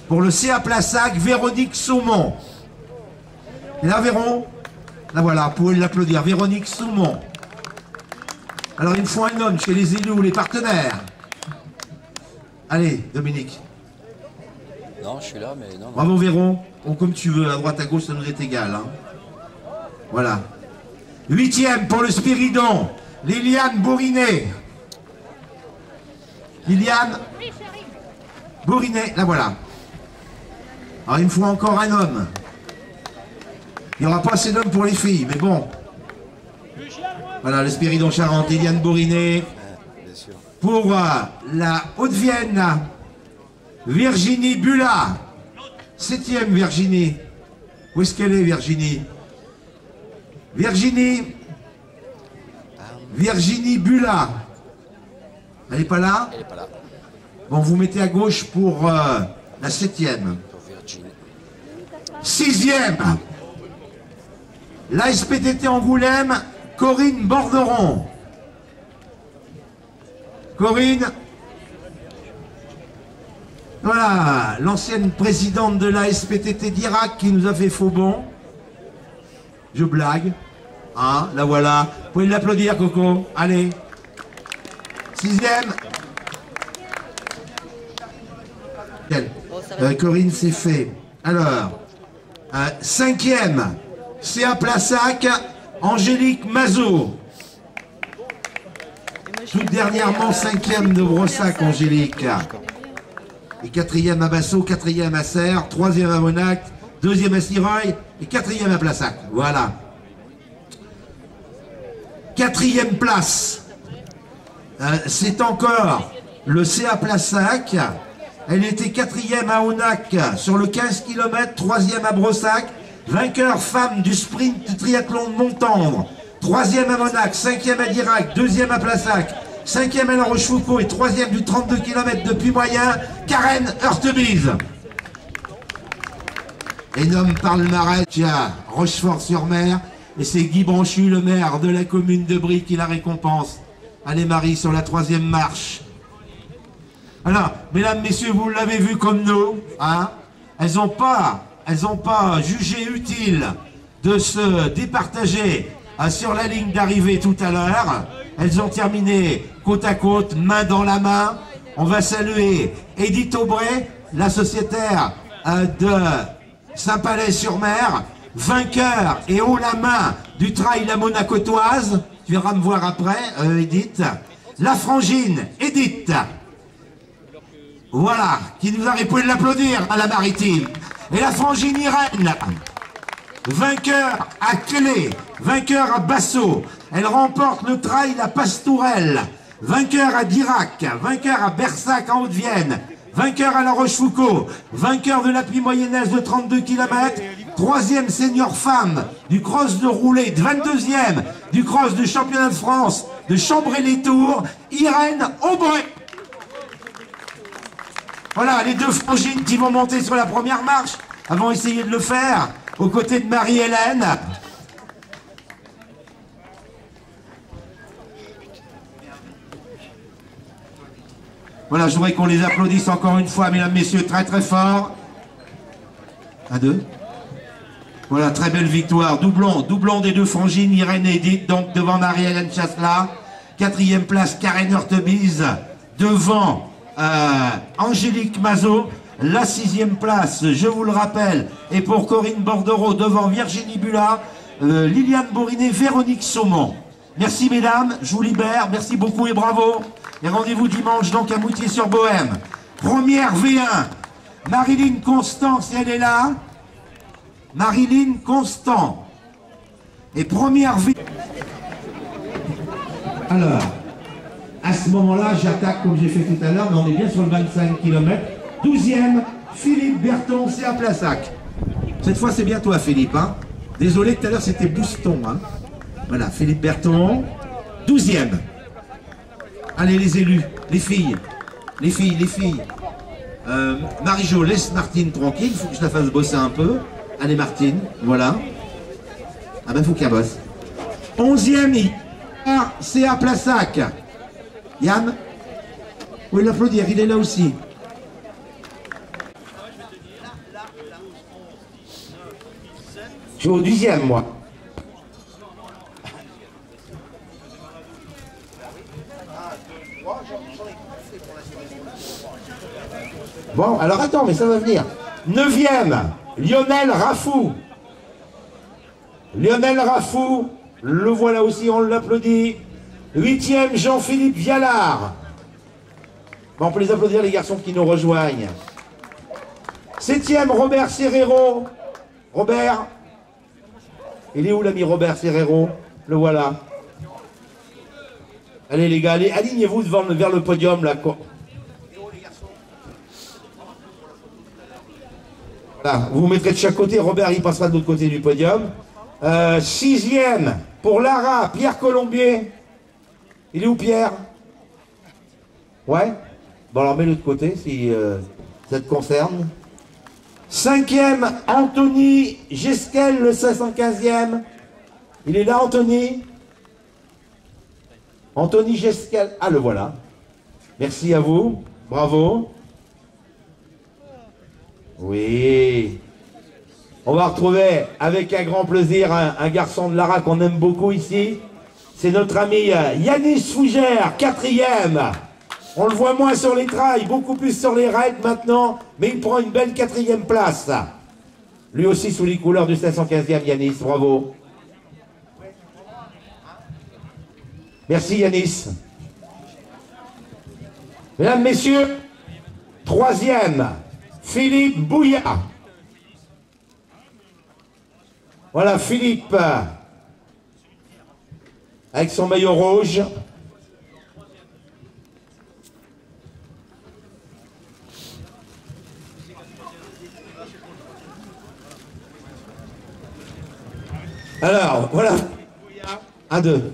Pour le CA Plassac, Véronique Saumon. Et là, Véron, là voilà, vous pouvez l'applaudir, Véronique Saumon. Alors, il me faut un homme chez les élus ou les partenaires. Allez, Dominique. Non, je suis là, mais non. Bravo, Véron. Bon, comme tu veux, à droite, à gauche, ça nous est égal. Hein. Voilà. 8e pour le Spiridon, Liliane Bourrinet. Liliane Bourrinet, là voilà. Alors il me faut encore un homme. Il n'y aura pas assez d'hommes pour les filles, mais bon. Voilà, le Spiridon Charente, Liliane Bourrinet. Pour la Haute-Vienne, Virginie Bulat. 7e Virginie. Où est-ce qu'elle est, Virginie? Virginie Bulat. Elle n'est pas là? Elle n'est pas là. Bon, vous mettez à gauche pour la 7e. 6e. La SPTT Angoulême, Corinne Borderon. Corinne. Voilà, l'ancienne présidente de la SPTT d'Irak qui nous a fait faux bon. Je blague. Hein, la voilà. Vous pouvez l'applaudir, Coco. Allez. 6e. Corinne, c'est fait. Alors, 5e. CA Plassac, Angélique Mazot. Toute dernièrement, 5e de Brossac, Angélique. Et 4e à Bassot, 4e à Serres, 3e à Monac, 2e à Sireuil et 4e à Plassac. Voilà. 4e place. C'est encore le CA Plassac. Elle était 4e à Aunac sur le 15 km, 3e à Brossac. Vainqueur femme du sprint triathlon de Montendre. 3e à Monac, 5e à Dirac, 2e à Plassac, 5e à La Rochefoucauld et 3e du 32 km de Puy-Moyen, Karen Hurtebise. Et nomme par le marais à Rochefort-sur-Mer. Et c'est Guy Branchu, le maire de la commune de Brie, qui la récompense. Allez Marie, sur la 3e marche. Alors, mesdames, messieurs, vous l'avez vu comme nous, hein, elles n'ont pas jugé utile de se départager sur la ligne d'arrivée tout à l'heure. Elles ont terminé côte à côte, main dans la main. On va saluer Edith Aubray, la sociétaire de Saint-Palais-sur-Mer, vainqueur et haut la main du trail La Monacotoise. Tu viendras me voir après, Edith. La frangine, Edith. Voilà, qui nous a répondu de l'applaudir à la Maritime. Et la frangine Irène, vainqueur à Clé, vainqueur à Bassot. Elle remporte le trail à Pastourelle, vainqueur à Dirac, vainqueur à Bersac en Haute-Vienne, vainqueur à La Rochefoucauld, vainqueur de la Puy-Moyennaise de 32 km, 3e senior femme du cross de roulé, 22e du cross du championnat de France de Chambray-les-Tours, Irène Aubray. Voilà, les deux frangines qui vont monter sur la première marche, elles vont essayer de le faire, aux côtés de Marie-Hélène. Voilà, je voudrais qu'on les applaudisse encore une fois, mesdames, messieurs, très très fort. 1, 2. Voilà, très belle victoire. Doublon des deux frangines, Irène et Edith, donc devant Marie-Hélène Chasselas. 4e place, Karen Hurtebise, devant Angélique Mazot. La 6e place, je vous le rappelle, est pour Corinne Bordereau, devant Virginie Bulat, Liliane Bourrinet, Véronique Saumon. Merci mesdames, je vous libère, merci beaucoup et bravo. Et rendez-vous dimanche donc à Moutier-sur-Bohême. Première V1, Marilyn Constant, si elle est là. Marilyn Constant. Et première V1. Alors, à ce moment-là, j'attaque comme j'ai fait tout à l'heure, mais on est bien sur le 25 km. 12e, Philippe Berton, c'est à Plassac. Cette fois, c'est bien toi, Philippe. Hein. Désolé, tout à l'heure, c'était Bouston. Hein. Voilà, Philippe Berton. 12e. Allez, les élus, les filles. Marie-Jo, laisse Martine tranquille. Il faut que je la fasse bosser un peu. Allez, Martine, voilà. Ah ben, faut qu'elle bosse. 11e, c'est à Plassac. Yann, vous pouvez l'applaudir, il est là aussi. Je suis au 10e, moi. Bon, alors attends, mais ça va venir. 9e, Lionel Raffou. Lionel Raffou, le voilà aussi, on l'applaudit. 8e, Jean-Philippe Vialard. Bon, on peut les applaudir, les garçons qui nous rejoignent. 7e, Robert Serrero. Robert. Il est où l'ami Robert Serrero? Le voilà. Allez les gars, allez, alignez-vous vers le podium là. Voilà, vous vous mettrez de chaque côté, Robert il passera de l'autre côté du podium. 6e pour Lara, Pierre Colombier. Il est où Pierre? Ouais. Bon alors mets-le de côté si ça te concerne. 5e, Anthony Gesquel, le 515e. Il est là Anthony? Anthony Gesquel. Ah le voilà. Merci à vous. Bravo. Oui. On va retrouver avec un grand plaisir un garçon de Lara qu'on aime beaucoup ici. C'est notre ami Yanis Fougère, 4e. On le voit moins sur les trails, beaucoup plus sur les raids maintenant, mais il prend une belle 4e place. Lui aussi sous les couleurs du 515e, Yanis, bravo. Merci Yanis. Mesdames, messieurs, 3e, Philippe Bouya. Voilà Philippe, avec son maillot rouge. Alors, voilà. 1, 2.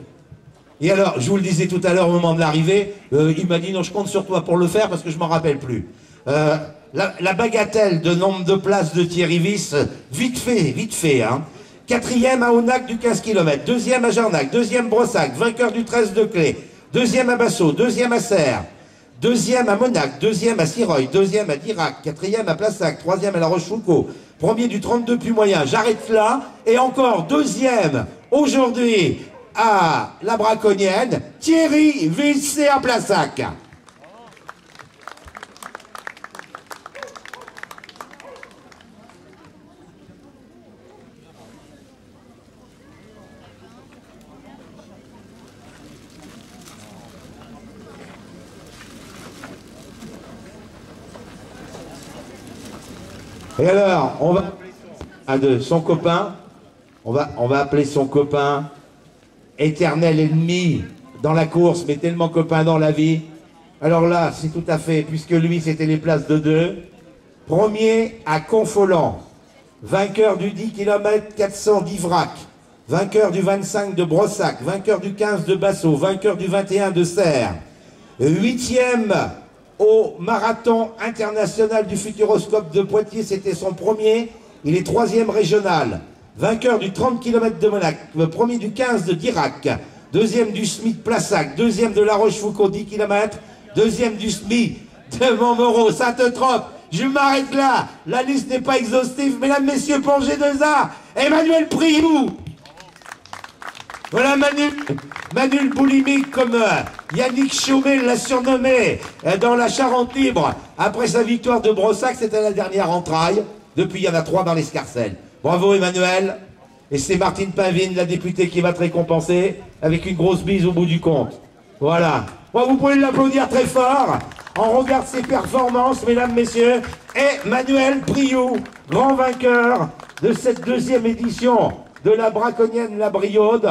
Et alors, je vous le disais tout à l'heure au moment de l'arrivée, il m'a dit non, je compte sur toi pour le faire parce que je m'en rappelle plus. La bagatelle de nombre de places de Thierry Wyss, vite fait, hein. 4e à Aunac du 15 km, 2e à Jarnac, 2e Brossac, vainqueur du 13 de Clé, 2e à Bassaux, 2e à Serres, 2e à Monac, 2e à Sireuil, 2e à Dirac, 4e à Plassac, 3e à La Rochefoucauld, 1er du 32 plus moyen, j'arrête là, et encore 2e aujourd'hui à la Braconnienne, Thierry Wyss à Plassac. Et alors, on va appeler son copain, on va appeler son copain, éternel ennemi dans la course, mais tellement copain dans la vie. Alors là, c'est tout à fait, puisque lui, c'était les places de 2. Premier à Confolens, vainqueur du 10 km 400 d'Ivrac, vainqueur du 25 de Brossac, vainqueur du 15 de Bassaux, vainqueur du 21 de Serres, 8e au marathon international du Futuroscope de Poitiers, c'était son premier, il est 3e régional, vainqueur du 30 km de Monac, premier du 15 de Dirac, 2e du SMI de Plassac, 2e de La Rochefoucauld 10 km, 2e du SMI de Montmoreau, Sainte-Trope. Je m'arrête là, la liste n'est pas exhaustive, mesdames, messieurs, pour G2A, Emmanuel Priou. Voilà Manu le boulimique, comme Yannick Chaumet l'a surnommé dans la Charente libre. Après sa victoire de Brossac, c'était la dernière entraille. Depuis, il y en a 3 dans l'escarcelle. Bravo Emmanuel. Et c'est Martine Pinvine, la députée, qui va te récompenser avec une grosse bise au bout du compte. Voilà. Bon, vous pouvez l'applaudir très fort. On regarde ses performances, mesdames, messieurs. Et Manuel Priou, grand vainqueur de cette 2e édition de la Braconnienne La Briaude.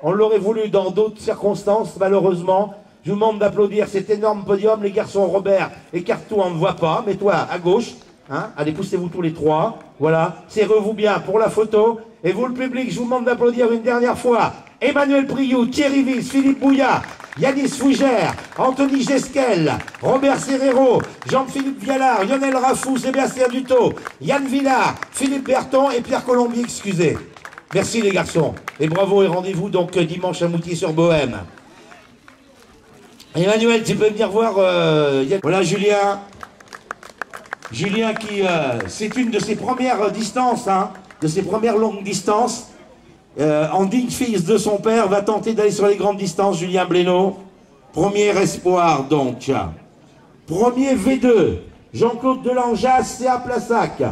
On l'aurait voulu dans d'autres circonstances, malheureusement. Je vous demande d'applaudir cet énorme podium. Les garçons, Robert, écarte-toi, on ne voit pas. Mets-toi à gauche. Hein, allez, poussez-vous tous les 3. Voilà. Serrez-vous bien pour la photo. Et vous, le public, je vous demande d'applaudir une dernière fois. Emmanuel Priou, Thierry Wyss, Philippe Bouya, Yanis Fougère, Anthony Gesquel, Robert Serrero, Jean-Philippe Vialard, Lionel Raffou, Sébastien Dutot, Yann Villard, Philippe Berton et Pierre Colombier, excusez. Merci les garçons. Et bravo et rendez-vous donc dimanche à Moutier-sur-Bohème. Emmanuel, tu peux venir voir... Voilà Julien. Julien qui, c'est une de ses premières distances, hein, de ses premières longues distances. En digne fils de son père, va tenter d'aller sur les grandes distances, Julien Blénaud. Premier espoir, donc. Premier V2, Jean-Claude Delanjas, CA Plassac.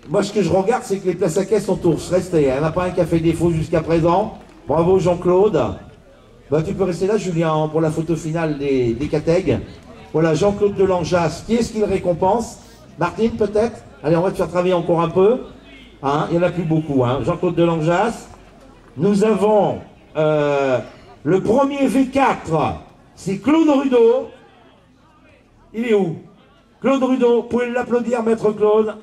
Moi, ce que je regarde, c'est que les Plassacais sont tous restés. Il n'y en a pas un qui a fait défaut jusqu'à présent. Bravo, Jean-Claude. Bah, tu peux rester là, Julien, pour la photo finale des cathègues. Voilà, Jean-Claude Delanjas. Qui est-ce qu'il récompense? Martine, peut-être? Allez, on va te faire travailler encore un peu. Hein, il n'y en a plus beaucoup. Hein. Jean-Claude Delanjas. Nous avons le premier V4. C'est Claude Rudeau. Il est où? Claude Rudeau. Vous pouvez l'applaudir, maître Claude.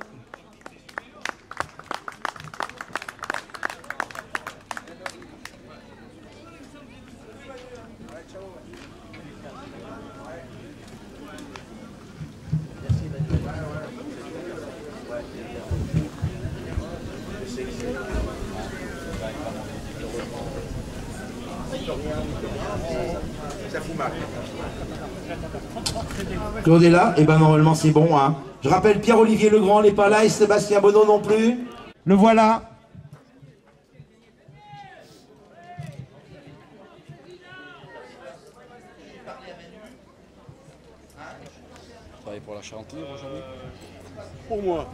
Claude est là? Et ben normalement c'est bon. Hein. Je rappelle, Pierre-Olivier Legrand n'est pas là et Sébastien Bonneau non plus. Le voilà. Tu travailles pour la Charente-Libre aujourd'hui? Pour moi.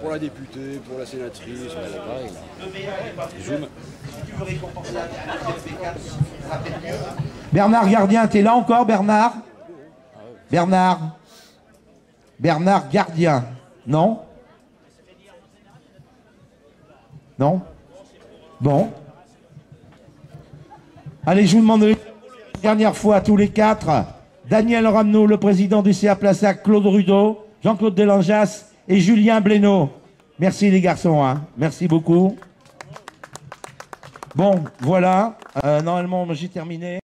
Pour la députée, pour la sénatrice. Ouais, pareil, là. Zoom. Bernard Gardien, t'es là encore, Bernard? Bernard. Bernard Gardien. Non? Non? Bon. Allez, je vous demande une dernière fois à tous les quatre. Daniel Ramneau, le président du CA Plassac, Claude Rudeau, Jean-Claude Delanjas et Julien Blénaud. Merci les garçons, hein. Merci beaucoup. Bon, voilà. Normalement, j'ai terminé.